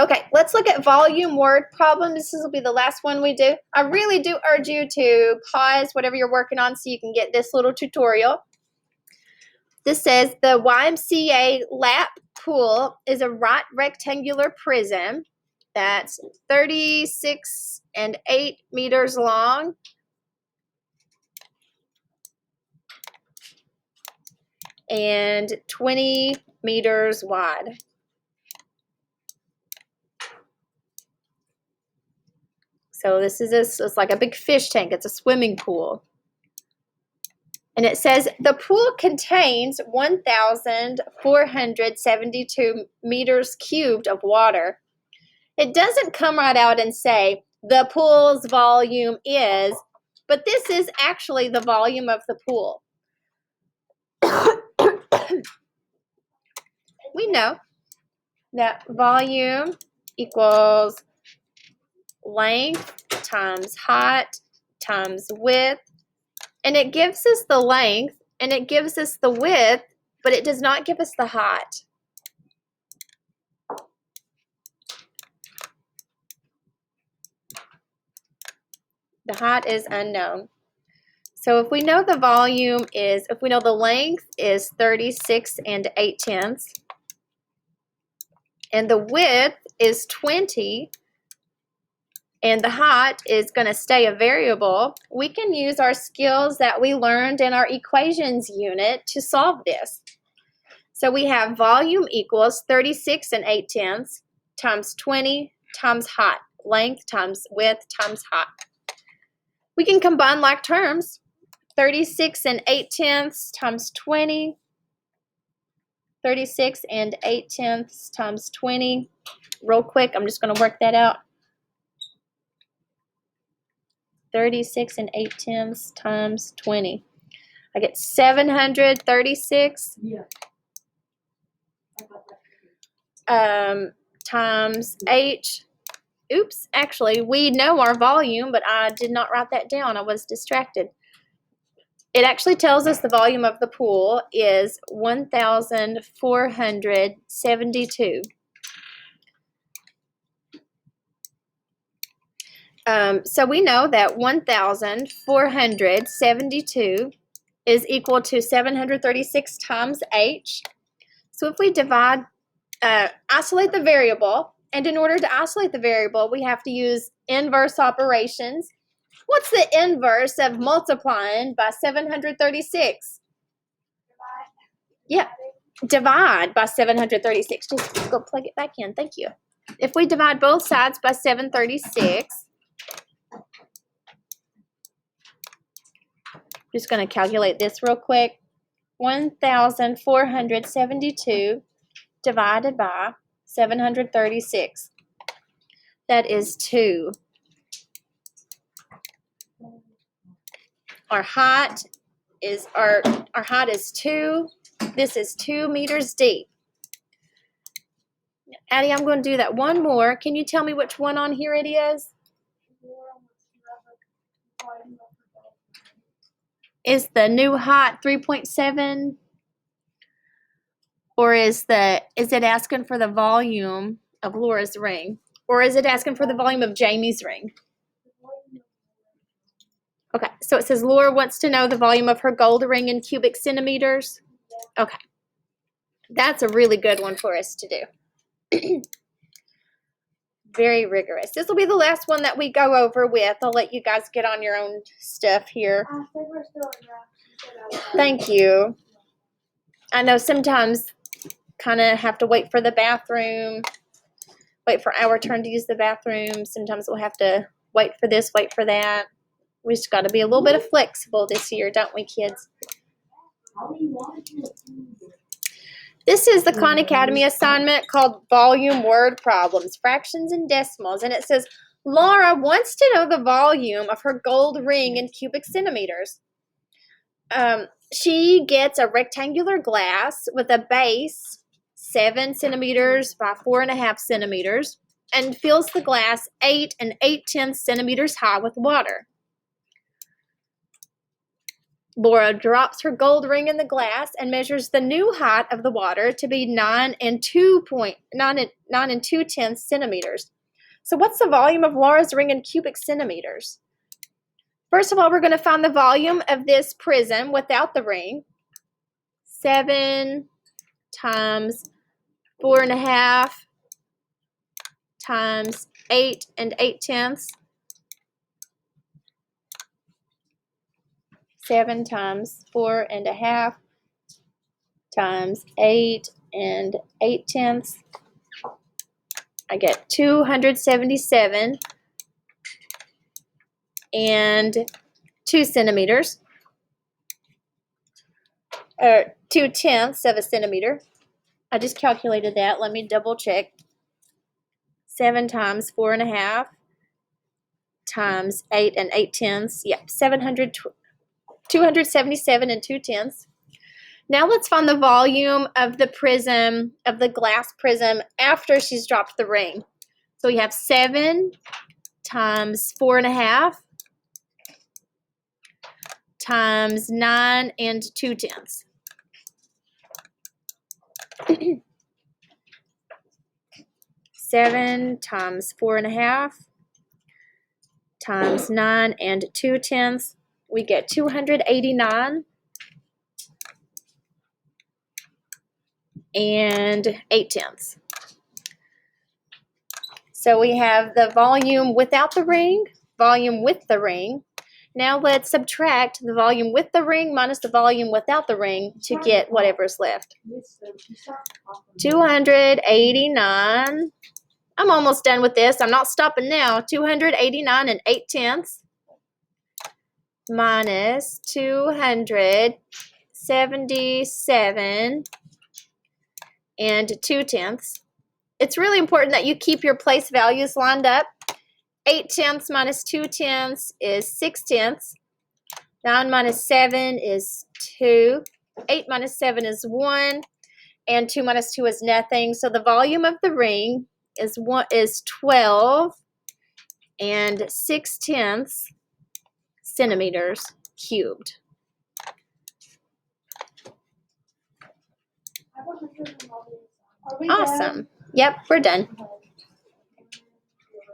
Okay, let's look at volume word problems. This will be the last one we do. I really do urge you to pause whatever you're working on so you can get this little tutorial. This says the YMCA lap pool is a right rectangular prism that's 36 and 8 meters long and 20 meters wide. So this is it's like a big fish tank. It's a swimming pool. And it says the pool contains 1,472 meters cubed of water. It doesn't come right out and say the pool's volume is, but this is actually the volume of the pool. We know that volume equals length times height times width, and it gives us the length and it gives us the width, but it does not give us the height. The height is unknown. So if we know the volume is, if we know the length is 36 and 8/10, and the width is 20, and the height is going to stay a variable, we can use our skills that we learned in our equations unit to solve this. So we have volume equals 36 and 8/10 times 20 times height, length times width times height. We can combine like terms. 36 and 8/10 times 20. 36 and 8/10 times 20. Real quick, I'm just going to work that out. 36 and 8/10 times 20. I get 736 times 8. Oops, actually, we know our volume, but I did not write that down. I was distracted. It actually tells us the volume of the pool is 1,472. So we know that 1,472 is equal to 736 times h. So if we divide, isolate the variable, and in order to isolate the variable, we have to use inverse operations. What's the inverse of multiplying by 736? Yeah, divide by 736. Just go plug it back in. Thank you. If we divide both sides by 736, just going to calculate this real quick. 1,472 divided by 736. That is 2. Our height is 2. This is 2 meters deep. Addie, I'm going to do that one more. Can you tell me which one on here it is? Is the new height 3.7? Or is it asking for the volume of Laura's ring? Or is it asking for the volume of Jamie's ring? Okay, so it says Laura wants to know the volume of her gold ring in cubic centimeters. Okay, that's a really good one for us to do. Very rigorous. This will be the last one that we go over with. I'll let you guys get on your own stuff here. Thank you. I know sometimes kind of have to wait for the bathroom, wait for our turn to use the bathroom. Sometimes we'll have to wait for this, wait for that. We just got to be a little bit of flexible this year, don't we, kids? This is the Khan Academy assignment called Volume Word Problems, Fractions and Decimals. And it says, Laura wants to know the volume of her gold ring in cubic centimeters. She gets a rectangular glass with a base 7 centimeters by 4.5 centimeters and fills the glass 8 and 8/10 centimeters high with water. Laura drops her gold ring in the glass and measures the new height of the water to be 9 and 2/10 centimeters. So what's the volume of Laura's ring in cubic centimeters? First of all, we're going to find the volume of this prism without the ring. 7 times 4.5 times 8 and 8/10. 7 times 4.5 times 8 and 8/10. I get 277 and 2 centimeters, or 2/10 of a centimeter. I just calculated that. Let me double check. 7 times 4.5 times 8 and 8/10. Yep, 277 and 2/10. Now let's find the volume of the prism, of the glass prism, after she's dropped the ring. So we have 7 times 4.5 times 9 and 2/10. 7 times 4.5 times 9 and 2/10. We get 289 and 8/10. So we have the volume without the ring, volume with the ring. Now let's subtract the volume with the ring minus the volume without the ring to get whatever's left. 289. I'm almost done with this. I'm not stopping now. 289 and 8/10 minus 277 and 2/10. It's really important that you keep your place values lined up. 8/10 minus 2/10 is 6/10. 9 minus 7 is 2. 8 minus 7 is 1. And 2 minus 2 is nothing. So the volume of the ring is 12 and 6/10 centimeters cubed. Awesome. Yep, we're done.